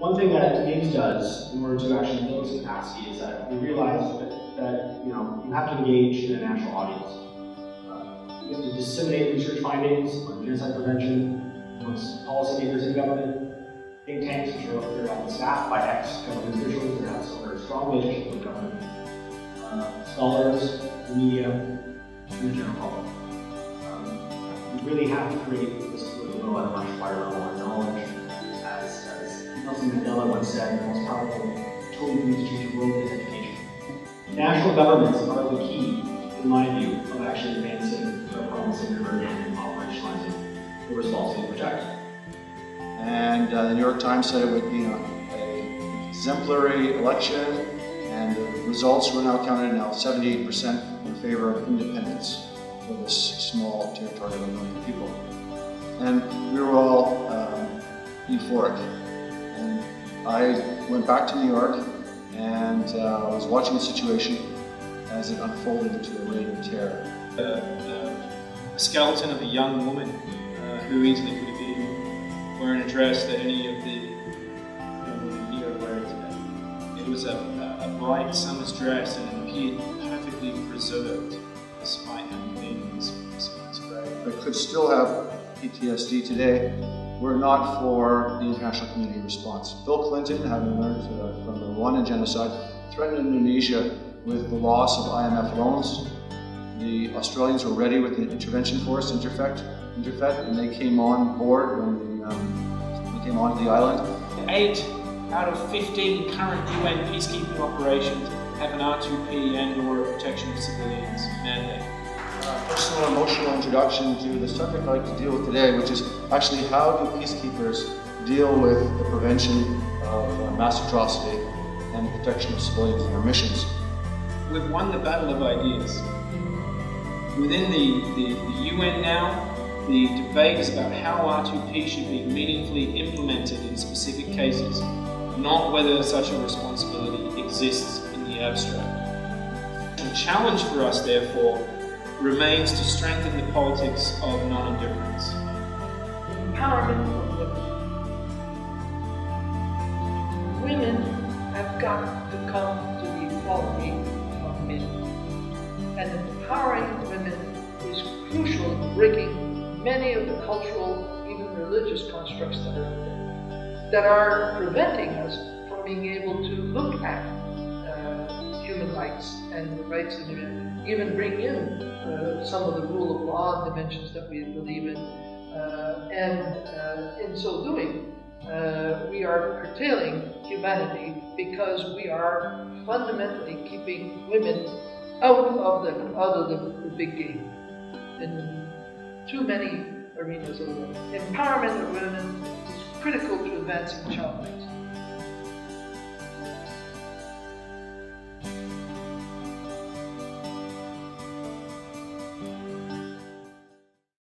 One thing that MIGS does in order to actually build its capacity is that we realize that you have to engage in a national audience. You have to disseminate research findings on genocide prevention amongst policymakers in government, think tanks, which are often staffed by ex-government officials that have some very strong relationship with government, scholars, the media, and the general public. We really have to create this political at a much higher level of knowledge. As Nelson Mandela once said, the most powerful tool we use to change the world is education. National governments are the key, in my view, of actually advancing the promising conversion and operationalizing the responsibility to protect. And the New York Times said it would be an exemplary election, and the results were now counted 78% in favor of independence for this small territory of 1 million people. And we were all euphoric. And I went back to New York and was watching the situation as it unfolded into a reign of terror. A skeleton of a young woman who easily could have been wearing a dress that any of the women here are wearing today. It was a bright summer's dress, and it appeared perfectly preserved despite having been in this grave. But could still have PTSD today were not for the international community response. Bill Clinton, having learned from the Rwandan genocide, threatened Indonesia with the loss of IMF loans. The Australians were ready with the intervention force, Interfet, and they came on board when they came onto the island. 8 out of 15 current UN peacekeeping operations have an R2P and/or a protection of civilians mandate. Personal emotional introduction to the subject I'd like to deal with today, which is actually how do peacekeepers deal with the prevention of mass atrocity and the protection of civilians in their missions. We've won the battle of ideas. Within the UN now, the debate is about how R2P should be meaningfully implemented in specific cases, not whether such a responsibility exists in the abstract. The challenge for us, therefore, remains to strengthen the politics of non-indifference. Empowerment of women. Women have got to come to the equality of men. And empowering women is crucial in breaking many of the cultural, even religious constructs that are out there, that are preventing us from being able to look at human rights and the rights of women, even bring in some of the rule of law dimensions that we believe in, and in so doing, we are curtailing humanity because we are fundamentally keeping women out of the big game in too many arenas of life. Empowerment of women is critical to advancing child rights.